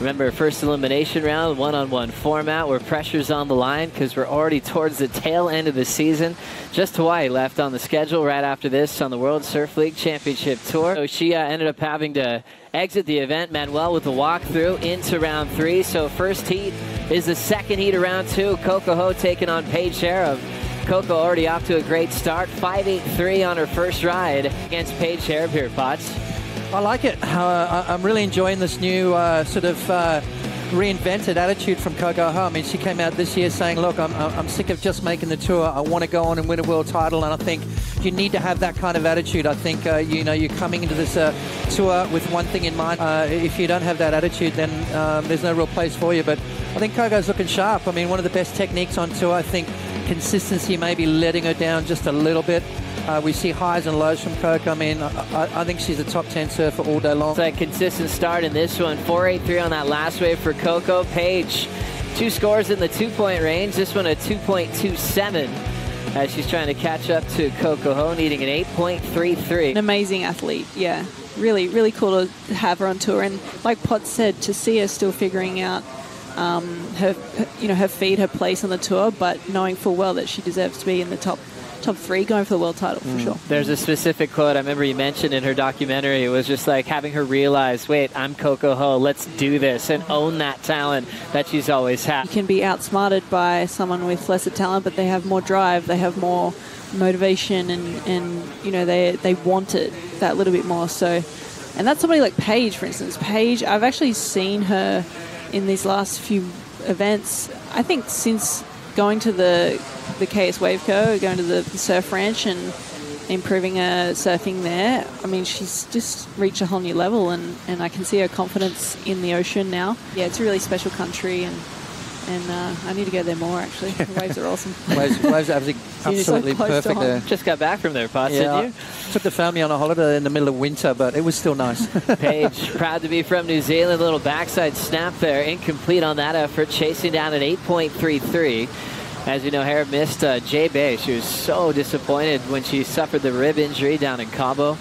Remember, first elimination round, one-on-one format where pressure's on the line because we're already towards the tail end of the season. Just Hawaii left on the schedule right after this on the World Surf League Championship Tour. So she ended up having to exit the event. Manuel with the walkthrough into round 3. So first heat is the second heat of round 2. Coco taking on Paige Hareb. Coco already off to a great start. 5.83 on her first ride against Paige Hareb here, Potts. I like it. I'm really enjoying this new sort of reinvented attitude from Coco. I mean, she came out this year saying, look, I'm sick of just making the tour. I want to go on and win a world title. And I think you need to have that kind of attitude. I think, you know, you're coming into this tour with one thing in mind. If you don't have that attitude, then there's no real place for you. But I think Coco's looking sharp. I mean, one of the best techniques on tour. I think consistency may be letting her down just a little bit. We see highs and lows from Coco. I mean, I think she's a top 10 surfer all day long. It's a consistent start in this one. 4.83 on that last wave for Coco. Paige, 2 scores in the 2-point range. This one a 2.27 as she's trying to catch up to Coco, needing an 8.33. An amazing athlete, yeah. Really, really cool to have her on tour. And like Pot said, to see her still figuring out her feet, her place on the tour, but knowing full well that she deserves to be in the top 3 going for the world title for sure. There's a specific quote I remember you mentioned in her documentary. It was just like having her realize, wait, I'm Coco, let's do this, and own that talent that she's always had. You can be outsmarted by someone with lesser talent, but they have more drive, they have more motivation, and you know, they want it that little bit more. So, and that's somebody like Paige, for instance. Paige, I've actually seen her in these last few events, I think since going to the KS Waveco, going to the surf ranch and improving her surfing there. I mean, she's just reached a whole new level, and I can see her confidence in the ocean now. Yeah, it's a really special country, and I need to go there more, actually. The waves are awesome. waves are absolutely perfect there. Just got back from there, Potts, yeah, didn't you? Took the family on a holiday in the middle of winter, but it was still nice. Paige, proud to be from New Zealand. Little backside snap there, incomplete on that effort, chasing down an 8.33. As you know, Hareb missed J-Bay. She was so disappointed when she suffered the rib injury down in Cabo,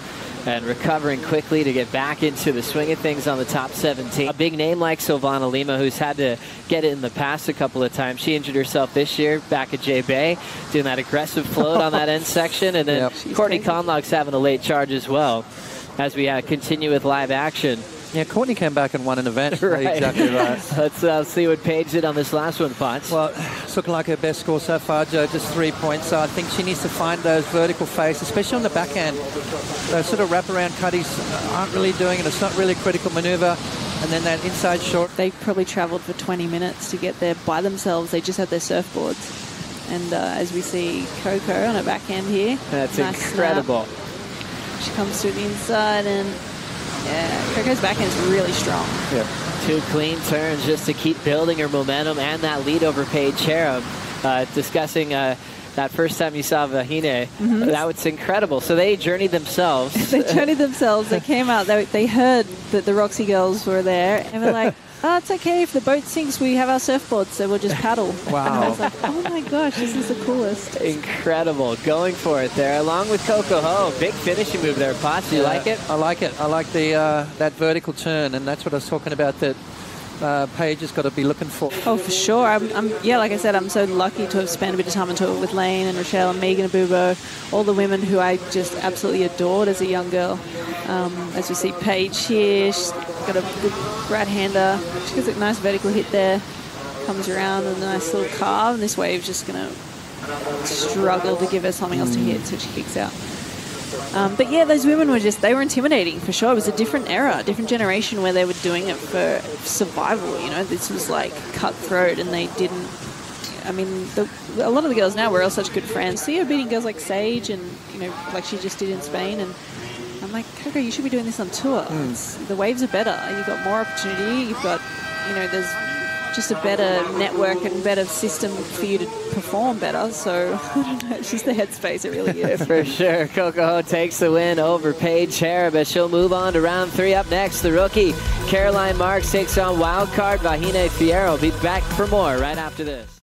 and recovering quickly to get back into the swing of things on the top 17. A big name like Silvana Lima, who's had to get it in the past a couple of times. She injured herself this year back at J-Bay, doing that aggressive float on that end section. And then Courtney Conlock's having a late charge as well, as we continue with live action. Yeah, Courtney came back and won an event. Right. Exactly right. Let's see what Paige did on this last one, Potts. Well, it's looking like her best score so far, Joe, just 3 points. So I think she needs to find those vertical face, especially on the backhand. Those sort of wraparound cutties aren't really doing it. It's not really a critical maneuver. And then that inside short. They probably traveled for 20 minutes to get there by themselves. They just had their surfboards. And as we see Coco on her backhand here. That's nice incredible. Snap. She comes through the inside, and yeah, Coco's backhand is really strong. Yeah. 2 clean turns just to keep building her momentum and that lead over Paige Hareb. Discussing that first time you saw Vahine, that was incredible. So they journeyed themselves. They journeyed themselves. They came out. They heard that the Roxy girls were there, and were like, oh, it's okay. If the boat sinks, we have our surfboards, so we'll just paddle. Wow. And I was like, oh my gosh, this is the coolest. Incredible. Going for it there, along with Coco. Big finishing move there, Potts. Do you like it? I like it. I like the that vertical turn, and that's what I was talking about that Paige has got to be looking for. Oh, for sure. Yeah, like I said, I'm so lucky to have spent a bit of time on tour with Lane and Rochelle and Megan Abubo, all the women who I just absolutely adored as a young girl. As we see Paige here, she's got a good right-hander. She gets a nice vertical hit there. Comes around with a nice little carve, and this wave's just going to struggle to give her something else to hit, so she kicks out. But yeah, those women were they were intimidating for sure. It was a different era, a different generation where they were doing it for survival. You know, this was like cutthroat, and they didn't. I mean, a lot of the girls now were all such good friends. See her beating girls like Sage, and you know, like she just did in Spain. And I'm like, Coco, you should be doing this on tour. The waves are better. You've got more opportunity. You've got, you know, there's just a better network and better system for you to perform better. So, I don't know, it's just the headspace, it really is. For sure. Coco takes the win over Paige Hareb as she'll move on to round 3. Up next, the rookie Caroline Marks takes on wildcard Vahine Fierro. Be back for more right after this.